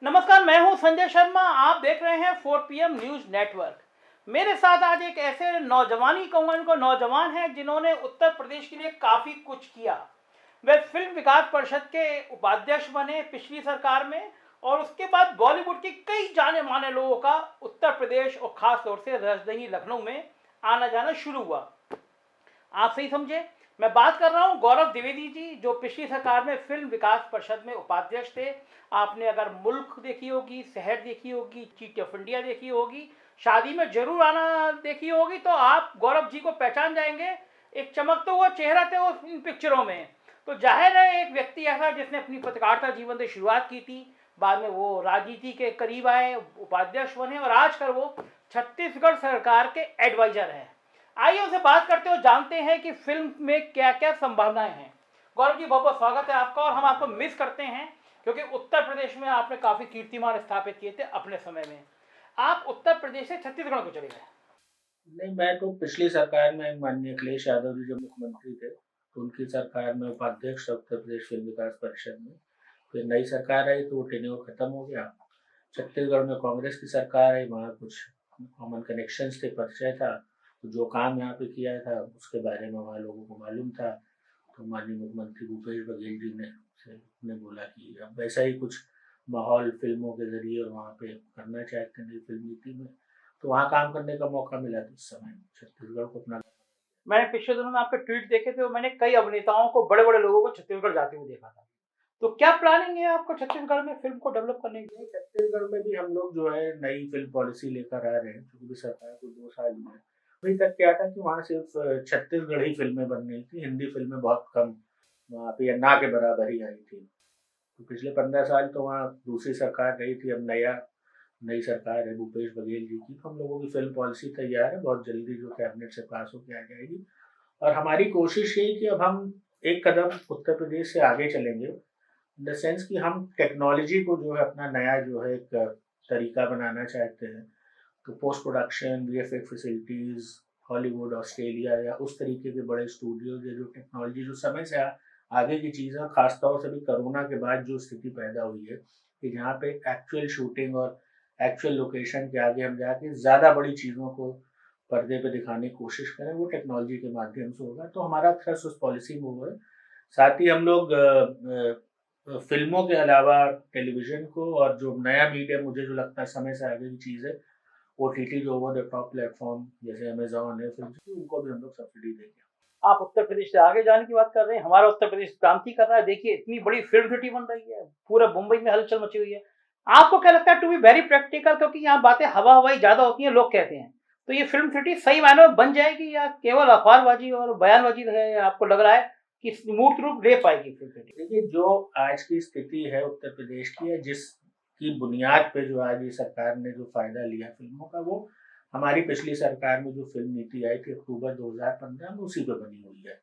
नमस्कार, मैं हूं संजय शर्मा। आप देख रहे हैं 4 PM न्यूज नेटवर्क। मेरे साथ आज एक ऐसे नौजवान ही कहूँगा, इनको नौजवान हैं जिन्होंने उत्तर प्रदेश के लिए काफ़ी कुछ किया। वे फिल्म विकास परिषद के उपाध्यक्ष बने पिछली सरकार में, और उसके बाद बॉलीवुड के कई जाने माने लोगों का उत्तर प्रदेश और ख़ास तौर से राजधानी लखनऊ में आना जाना शुरू हुआ। आप सही समझे, मैं बात कर रहा हूं गौरव द्विवेदी जी, जो पिछली सरकार में फिल्म विकास परिषद में उपाध्यक्ष थे। आपने अगर मुल्क देखी होगी, शहर देखी होगी, चीटी ऑफ इंडिया देखी होगी, शादी में जरूर आना देखी होगी, तो आप गौरव जी को पहचान जाएंगे। एक चमकता हुआ चेहरा थे वो इन पिक्चरों में। तो जाहिर है एक व्यक्ति ऐसा जिसने अपनी पत्रकारिता जीवन से शुरुआत की थी, बाद में वो राजनीति के करीब आए, उपाध्यक्ष बने, और आजकल वो छत्तीसगढ़ सरकार के एडवाइजर हैं। आइए उनसे बात करते हो, जानते हैं कि फिल्म में क्या क्या संभावनाएं हैं। गौरव जी, बहुत बहुत स्वागत है आपका। और हम आपको मिस करते हैं क्योंकि उत्तर प्रदेश में आपने काफ़ी कीर्तिमान स्थापित किए थे अपने समय में। आप उत्तर प्रदेश से छत्तीसगढ़ को चले गए। नहीं, मैं तो पिछली सरकार में माननीय अखिलेश यादव जी जब मुख्यमंत्री थे तो उनकी सरकार में उपाध्यक्ष था उत्तर प्रदेश फिल्म विकास परिषद में। फिर नई सरकार आई तो वो टेन्योर खत्म हो गया। छत्तीसगढ़ में कांग्रेस की सरकार आई, वहाँ कुछ कॉमन कनेक्शंस थे, परिचय था, तो जो काम यहाँ पे किया था उसके बारे में वहाँ लोगों को मालूम था। तो माननीय मुख्यमंत्री भूपेश बघेल जी ने बोला कि अब वैसा ही कुछ माहौल फिल्मों के जरिए और वहाँ पे करना चाहते हैं नई फिल्म नीति में। तो वहाँ काम करने का मौका मिला तो उस समय छत्तीसगढ़ को अपना। मैंने पिछले दिनों में आपके ट्वीट देखे थे, और मैंने कई अभिनेताओं को, बड़े बड़े लोगों को छत्तीसगढ़ जाते हुए देखा था। तो क्या प्लानिंग है आपको छत्तीसगढ़ में फिल्म को डेवलप करने की? छत्तीसगढ़ में भी हम लोग जो है नई फिल्म पॉलिसी लेकर आ रहे हैं, क्योंकि सरकार को 2 साल हुए हैं। अभी तक क्या था कि वहाँ सिर्फ छत्तीसगढ़ ही फिल्में बन रही थी, हिंदी फिल्में बहुत कम वहाँ पे या ना के बराबर ही आई थी। तो पिछले 15 साल तो वहाँ दूसरी सरकार रही थी। अब नई सरकार है भूपेश बघेल जी की, तो हम लोगों की फिल्म पॉलिसी तैयार है, बहुत जल्दी जो कैबिनेट से पास होकर आ जाएगी। और हमारी कोशिश ये कि अब हम एक कदम उत्तर प्रदेश से आगे चलेंगे, इन द सेंस कि हम टेक्नोलॉजी को जो है अपना नया जो है एक तरीका बनाना चाहते हैं। तो post production VFX facilities Hollywood Australia या उस तरीके के बड़े स्टूडियोज या जो टेक्नोलॉजी जो समय से आगे की चीज़ें, खासतौर से भी कोरोना के बाद जो स्थिति पैदा हुई है कि जहाँ पे एक्चुअल शूटिंग और एक्चुअल लोकेशन के आगे हम जाके ज़्यादा बड़ी चीज़ों को पर्दे पे दिखाने की कोशिश करें, वो टेक्नोलॉजी के माध्यम से होगा। तो हमारा थ्रस्ट उस पॉलिसी में हुआ है। साथ ही हम लोग फिल्मों के अलावा टेलीविज़न को और जो नया मीडिया मुझे जो लगता है समय से आगे की चीज़ है, ओटीटी जो ओवर द टॉप प्लेटफॉर्म जैसे अमेज़न है, फिल्म उनको भी हम लोग सब्सिडी देंगे। आप उत्तर प्रदेश से आगे जाने की बात कर रहे हैं, हमारा उत्तर प्रदेश क्रांति कर रहा है। देखिए, इतनी बड़ी फिल्म सिटी बन रही है, पूरा मुंबई में हलचल मची हुई है। आपको क्या लगता है, टू बी वेरी प्रैक्टिकल, क्योंकि यहाँ बातें हवा हवाई ज्यादा होती हैं, लोग कहते हैं, तो ये फिल्म सिटी सही मायनों में बन जाएगी या केवल अखबारबाजी और बयानबाजी है? आपको लग रहा है कि मूर्त रूप ले पाएगी फिल्म सिटी? देखिए, जो आज की स्थिति है उत्तर प्रदेश की है, जिसकी बुनियाद पे जो आज ये सरकार ने जो फ़ायदा लिया फिल्मों का, वो हमारी पिछली सरकार में जो फिल्म नीति आई थी अक्टूबर 2015 में, उसी पे बनी हुई है।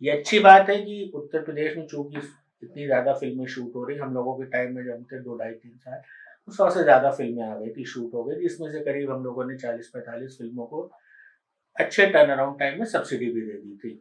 ये अच्छी बात है कि उत्तर प्रदेश में चूँकि इतनी ज़्यादा फ़िल्में शूट हो रही, हम लोगों के टाइम में जब हम थे 2 ढाई 3 साल, तो 100 से ज़्यादा फ़िल्में आ गई थी, शूट हो गई थी। इसमें से करीब हम लोगों ने 40-45 फ़िल्मों को अच्छे टर्न अराउंड टाइम में सब्सिडी भी दे दी थी।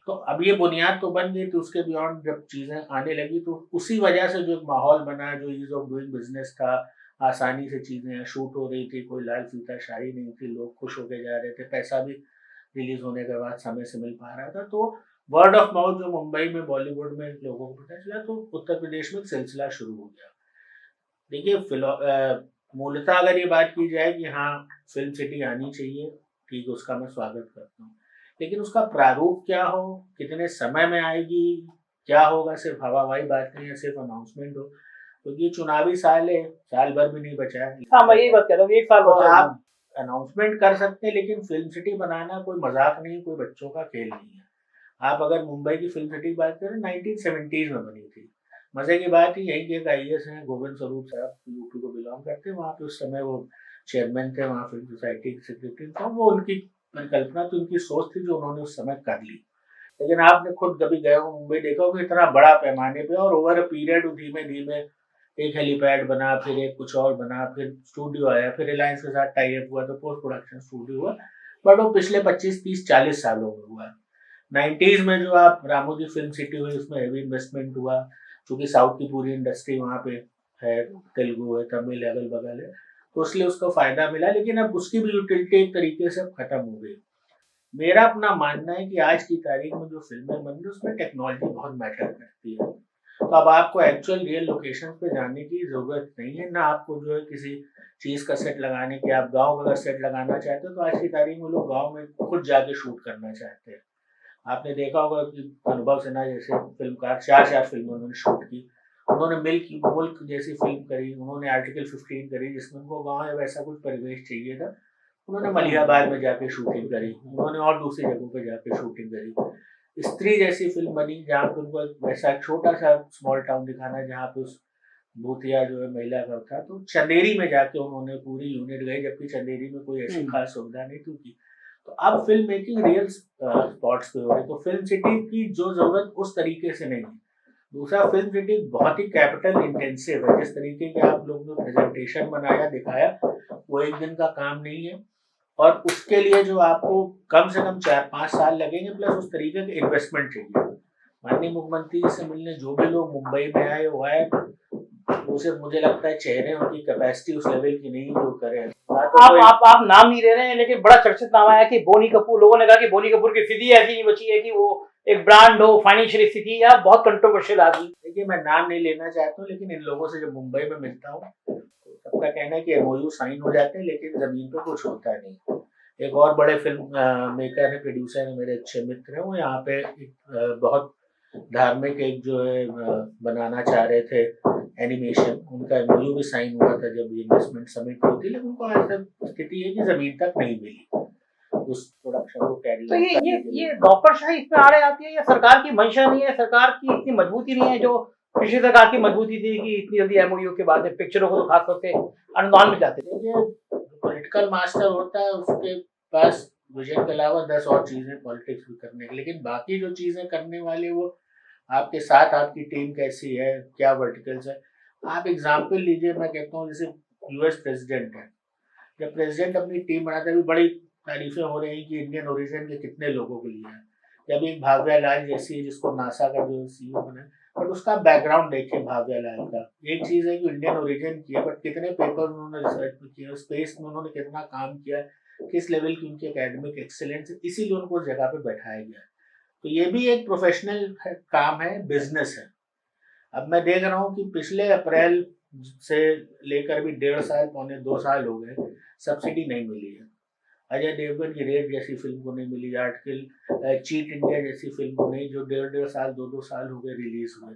तो अब ये बुनियाद तो बन गई थी, उसके बियॉन्ड जब चीज़ें आने लगी तो उसी वजह से जो एक माहौल बना, जो ईज़ ऑफ डूइंग बिज़नेस था, आसानी से चीज़ें शूट हो रही थी, कोई लाल फीता शाही नहीं थी, लोग खुश होके जा रहे थे, पैसा भी रिलीज़ होने के बाद समय से मिल पा रहा था। तो वर्ड ऑफ माउथ जो मुंबई में बॉलीवुड में लोगों को पता चला, तो उत्तर प्रदेश में एक सिलसिला शुरू हो गया। देखिए, मूलतः अगर ये बात की जाए कि हाँ, फिल्म सिटी आनी चाहिए, ठीक है, उसका मैं स्वागत करता हूँ। लेकिन उसका प्रारूप क्या हो, कितने समय में आएगी, क्या होगा, सिर्फ हवा-हवाई बातें या सिर्फ अनाउंसमेंट हो, क्योंकि ये चुनावी साल है, साल भर भी नहीं बचा है। हाँ, मैं यही बात कर रहा हूँ, एक साल तो बचा है। आप अनाउंसमेंट कर सकते हैं, लेकिन फिल्म सिटी बनाना कोई मजाक नहीं, कोई बच्चों का खेल नहीं है। आप अगर मुंबई की फिल्म सिटी की बात करें, 1970s में बनी थी। मजे की बात ही यही कि एक आईएएस हैं गोविंद स्वरूप साहब, यूपी को बिलोंग करते हैं। वहाँ पे उस समय वो चेयरमैन थे वहाँ फिल्म सोसाइटी के सेक्रेटरी, तो वो उनकी परिकल्पना थी, उनकी सोच थी, जो उन्होंने उस समय कर ली। लेकिन आपने खुद कभी गए हो मुंबई, देखा हो कि इतना बड़ा पैमाने पे और ओवर अ पीरियड धीमे धीमे एक हेलीपैड बना, फिर एक कुछ और बना, फिर स्टूडियो आया, फिर रिलायंस के साथ टाई अप हुआ तो पोस्ट प्रोडक्शन स्टूडियो हुआ। बट वो पिछले 25-30-40 सालों में हुआ। 90s में जो आप रामोजी फिल्म सिटी हुई, उसमें हेवी इन्वेस्टमेंट हुआ, क्योंकि साउथ की पूरी इंडस्ट्री वहाँ पे है, तेलुगु है, तमिल है, अगल बगल है, तो इसलिए उसको फायदा मिला, लेकिन अब उसकी भी यूटिलिटी एक तरीके से अब खत्म हो गई। मेरा अपना मानना है कि आज की तारीख में जो फिल्में बन रही है उसमें टेक्नोलॉजी बहुत मैटर करती है। तो अब आपको एक्चुअल रियल लोकेशन पे जाने की ज़रूरत नहीं है, ना आपको जो है किसी चीज़ का सेट लगाने की। आप गाँव का अगर सेट लगाना चाहते हो तो आज की तारीख में लोग गाँव में खुद जाके शूट करना चाहते हैं। आपने देखा होगा कि अनुभव सिन्हा जैसे फिल्मकार 4-4 फिल्में उन्होंने शूट की। उन्होंने मुल्क जैसी फ़िल्म करी, उन्होंने आर्टिकल 15 करी जिसमें उनको गाँव या वैसा कुछ परिवेश चाहिए था। उन्होंने मलिहाबाद में जाके शूटिंग करी, उन्होंने और दूसरी जगहों पे जाके शूटिंग करी। स्त्री जैसी फ़िल्म बनी जहाँ पे उनको एक वैसा छोटा-सा स्मॉल टाउन दिखाना है जहाँ पे उस भूतिया जो है महिला का था, तो चंदेरी में जाके उन्होंने पूरी यूनिट गई, जबकि चंदेरी में कोई ऐसी खास सुविधा नहीं थी। तो अब फ़िल्म मेकिंग रियल स्पॉट्स पे हो रही है, तो फ़िल्म सिटी की जो ज़रूरत उस तरीके से नहीं है। दूसरा, फ़िल्म सिटी बहुत ही कैपिटल इंटेंसिव है, जिस तरीके के आप लोगों ने प्रेज़ेंटेशन बनाया, दिखाया, वो एक दिन का काम नहीं है। और उसके लिए जो आपको कम से कम 4-5 साल लगेंगे, प्लस उस तरीके के इन्वेस्टमेंट चाहिए। माननीय मुख्यमंत्री जी से मिलने जो भी लोग मुंबई में आए, वो आए, वो सिर्फ मुझे लगता है चेहरे उनकी कैपेसिटी उस लेवल की नहीं जो करें। आप नाम नहीं ले रहे हैं, लेकिन बड़ा चर्चित नाम आया कि बोनी कपूर। लोगों ने कहा कि बोनी कपूर की स्थिति ऐसी नहीं बची है कि वो एक ब्रांड हो, फाइनेंशियल स्थिति या बहुत कंट्रोवर्शियल आदमी। देखिए, मैं नाम नहीं लेना चाहता हूँ, लेकिन इन लोगों से जब मुंबई में मिलता हूँ तो सबका कहना है कि एमओयू साइन हो जाते हैं, लेकिन जमीन पे कुछ होता नहीं। एक और बड़े फिल्म मेकर है, प्रोड्यूसर है, मेरे अच्छे मित्र हैं, वो यहाँ पे एक बहुत धार्मिक एक जो है बनाना चाह रहे थे एनिमेशन, उनका एमओयू भी साइन हुआ था जब इन्वेस्टमेंट समिट हुई थी, लेकिन उनको आज तक स्थिति है कि जमीन तक नहीं मिली उस प्रोडक्शन को कैरी तो करने के ये लिए। नौकरशाही इसमें आड़े आती है या सरकार की मंशा नहीं है, सरकार की इतनी मजबूती नहीं है जो पिछली सरकार की मजबूती थी कि इतनी जल्दी एमओयू के बाद पिक्चरों को तो खास तौर से अनुदान मिल जाते थे। देखिए, पॉलिटिकल मास्टर होता है उसके पास विजन के अलावा 10 और चीजें पॉलिटिक्स भी करने की, लेकिन बाकी जो चीजें करने वाले वो आपके साथ आपकी टीम कैसी है, क्या वर्टिकल्स है। आप एग्जाम्पल लीजिए, मैं कहता हूँ जैसे यूएस प्रेसिडेंट है, जब प्रेसिडेंट अपनी टीम बनाता है, अभी बड़ी तारीफें हो रही कि इंडियन ओरिजिन के कितने लोगों को लिया है। जब एक भाव्या लाल जैसी जिसको नासा का जो सीईओ बना है, बट उसका बैकग्राउंड देखिए भाव्या लाल का। एक चीज है कि इंडियन ओरिजिन की है, बट कितने पेपर उन्होंने रिसर्च में किया, स्पेस में उन्होंने कितना काम किया, किस लेवल की उनकी एकेडमिक एक्सेलेंस है, इसीलिए उनको उस जगह पे बैठाया गया है। तो ये भी एक प्रोफेशनल काम है, बिजनेस है। अब मैं देख रहा हूँ कि पिछले अप्रैल से लेकर भी 1.5 साल, पौने 2 साल हो गए, सब्सिडी नहीं मिली है। अजय देवगन की रेड जैसी फिल्म को नहीं मिली, आर्टिकल चीट इंडिया जैसी फिल्म को नहीं, जो 1.5 साल 2-2 साल हो गए रिलीज हुए।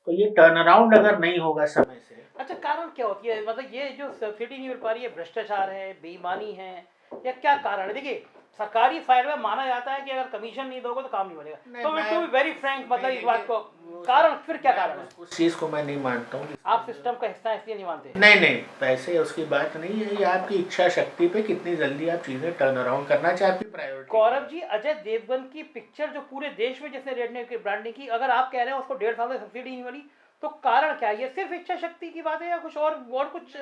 तो ये टर्न अराउंड अगर नहीं होगा समय से। अच्छा, कारण क्या होती है? मतलब ये जो सब्सिडी नहीं मिल पा रही है, भ्रष्टाचार है, बेईमानी है, या क्या कारण है? देखिए, सरकारी फाइल में माना जाता है कि अगर कमीशन नहीं दोगे तो काम नहीं बनेगा। तो टू बी वेरी फ्रैंक, मतलब इस बात को कारण फिर क्या कारण है? उस चीज को मैं नहीं मानता हूँ। आप सिस्टम का हिस्सा इसलिए नहीं मानते? नहीं, पैसे उसकी बात नहीं है, ये आपकी इच्छा शक्ति पे कितनी जल्दी आप चीजें टर्न अराउंड करना चाहते हैं, प्रायोरिटी। गौरव जी, अजय देवगन की पिक्चर जो पूरे देश में जिसने रेड ने ब्रांडिंग की, अगर आप कह रहे हैं उसको 1.5 साल से सब्सिडी नहीं मिली, तो कारण क्या है? ये सिर्फ इच्छा शक्ति की बात है या कुछ और कुछ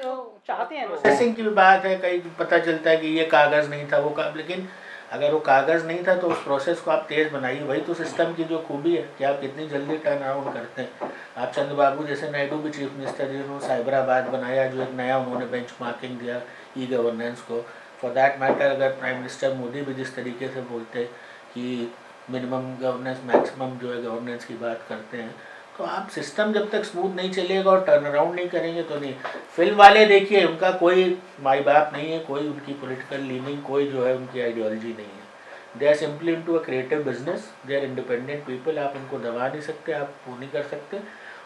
चाहते हैं लोग? प्रोसेसिंग की भी बात है, कहीं पता चलता है कि ये कागज नहीं था, वो लेकिन अगर वो कागज नहीं था तो उस प्रोसेस को आप तेज बनाइए। वही तो सिस्टम की जो खूबी है कि आप कितनी जल्दी टर्न अराउंड करते हैं। आप चंद्रबाबू जैसे नायडू भी चीफ मिनिस्टर, जिन्होंने साइबराबाद बनाया, जो एक नया उन्होंने बेंचमार्किंग दिया ई गवर्नेंस को। फॉर दैट मैटर, अगर प्राइम मिनिस्टर मोदी भी जिस तरीके से बोलते हैं कि मिनिमम गवर्नेंस मैक्सिमम जो है गवर्नेंस की बात करते हैं, तो आप सिस्टम जब तक स्मूथ नहीं चलेगा और टर्न अराउंड नहीं करेंगे तो नहीं। फिल्म वाले देखिए, उनका कोई माई बाप नहीं है, कोई उनकी पॉलिटिकल लीनिंग, कोई जो है उनकी आइडियोलॉजी नहीं है। They are simply into a creative business, they are independent people. आप उनको दबा नहीं सकते, आप वो नहीं कर सकते।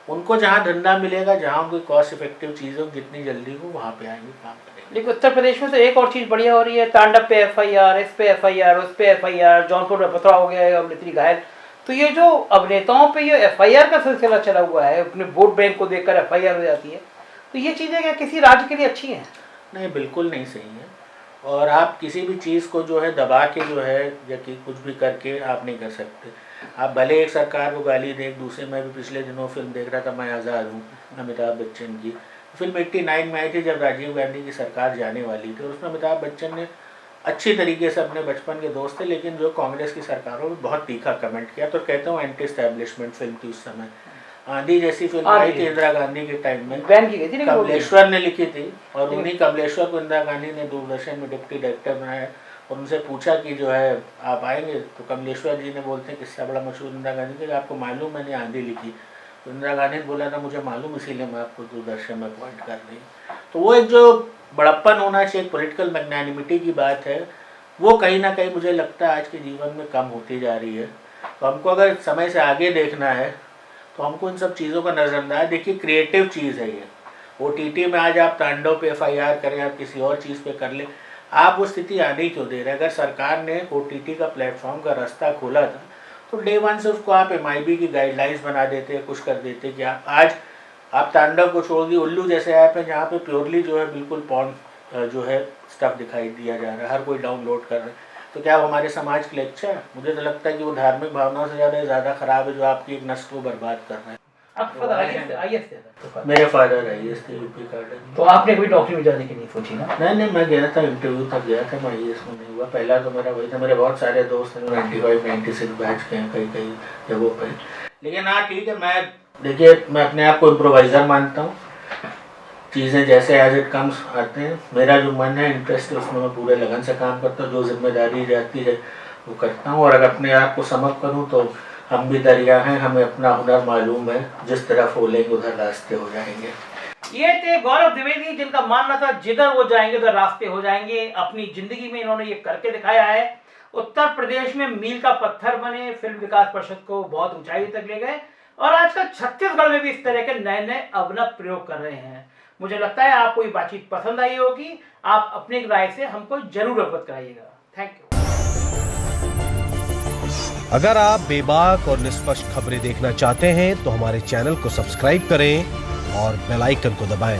उनको जहाँ धंधा मिलेगा, जहाँ उनकी कॉस्ट इफेक्टिव चीज़ हो, जितनी जल्दी हो वहाँ पे आएंगे, काम करेंगे। लेकिन उत्तर प्रदेश में तो एक और चीज़ बढ़िया हो रही है, तांडव पे एफआईआर, इस पे एफआईआर, उस पे एफआईआर, जौनपुर में पथरा हो गया है, अभिनेत्री घायल। तो ये जो अभिनेताओं पे ये एफआईआर का सिलसिला चला हुआ है, अपने वोट बैंक को देखकर एफआईआर हो जाती है, तो ये चीज़ें क्या किसी राज्य के लिए अच्छी हैं? नहीं, बिल्कुल नहीं सही है। और आप किसी भी चीज़ को जो है दबा के जो है या कि कुछ भी करके आप नहीं कर सकते। आप भले एक सरकार को गाली दें, दूसरे में भी पिछले दिनों फिल्म देख रहा था मैं आज़ाद हूँ, अमिताभ बच्चन की फिल्म 89 में आई थी जब राजीव गांधी की सरकार जाने वाली थी, और उसमें अमिताभ बच्चन ने अच्छी तरीके से, अपने बचपन के दोस्त थे, लेकिन जो कांग्रेस की सरकारों में बहुत तीखा कमेंट किया। तो कहता हूँ एंटी एस्टैब्लिशमेंट फिल्म थी उस समय। आंधी जैसी फिल्म आई थी इंदिरा गांधी के टाइम में, बैन की गई थी, लेकिन कमलेश्वर ने लिखी थी, और उन्हीं कमलेश्वर को इंदिरा गांधी ने दूरदर्शन में डिप्टी डायरेक्टर बनाया। और उनसे पूछा कि जो है आप आएंगे, तो कमलेश्वर जी ने बोलते हैं किस्सा बड़ा मशहूर इंदिरा गांधी का, आपको मालूम मैंने आंधी लिखी? तो इंदिरा गांधी ने बोला था मुझे मालूम, इसीलिए मैं आपको दूरदर्शन में अपॉइंट कर रही हूँ। तो वो एक जो बड़प्पन होना चाहिए, एक पॉलिटिकल मैग्नानिमिटी की बात है, वो कहीं ना कहीं मुझे लगता है आज के जीवन में कम होती जा रही है। तो हमको अगर समय से आगे देखना है तो हमको इन सब चीज़ों का नज़रअंदाज, देखिए क्रिएटिव चीज़ है ये। OTT में आज आप तांडव पे FIR करें, आप किसी और चीज़ पे कर ले, आप वो स्थिति आने क्यों दे रहे हैं? अगर सरकार ने OTT का प्लेटफॉर्म का रास्ता खोला था तो डे वन से उसको आप MIB की गाइडलाइंस बना देते, कुछ कर देते कि आप तांडव को छोड़ दी, उल्लू जैसे ऐप है जहाँ पे प्योरली जो है बिल्कुल पॉर्न जो है स्टफ दिखाई दिया जा रहा है, हर कोई डाउनलोड कर रहा है। तो क्या वो हमारे समाज के लिए अच्छा है? मुझे तो लगता है कि वो धार्मिक भावनाओं से ज़्यादा खराब है, जो आपकी एक नस्ल को बर्बाद कर रहा है। मेरे फादर IAS थे, यूपी का। तो आपने कोई डॉक्टरी में जाने की नहीं सोची ना? नहीं, मैं गया था, इंटरव्यू तक गया था, मैं IAS में नहीं हुआ। पहला तो मेरा वही था। मेरे बहुत सारे दोस्त हैं 95, 96 बैच के हैं कई जगहों पर। लेकिन हाँ ठीक है, मैं अपने आप को इम्प्रोवाइज़र मानता हूँ। चीज़ें जैसे एज इट कम्स आते हैं, मेरा जो मन है, इंटरेस्ट है, उसमें मैं पूरे लगन से काम करता हूँ। जो जिम्मेदारी जाती है वो करता हूँ। और अगर अपने आप को समझ करूँ तो हम भी दरिया हैं, हमें अपना हुनर मालूम है, जिस तरफ हो लेंगे उधर रास्ते हो जाएंगे। ये थे गौरव द्विवेदी, जिनका मानना था जिधर वो जाएंगे उधर रास्ते हो जाएंगे। अपनी जिंदगी में इन्होंने ये करके दिखाया है। उत्तर प्रदेश में मील का पत्थर बने, फिल्म विकास परिषद को बहुत ऊंचाई तक ले गए, और आजकल छत्तीसगढ़ में भी इस तरह के नए नए अभिनव प्रयोग कर रहे हैं। मुझे लगता है आपको ये बातचीत पसंद आई होगी। आप अपनी राय से हमको जरूर अवगत कराइएगा। Thank you. अगर आप बेबाक और निष्पक्ष खबरें देखना चाहते हैं तो हमारे चैनल को सब्सक्राइब करें और बेल आइकन को दबाएं।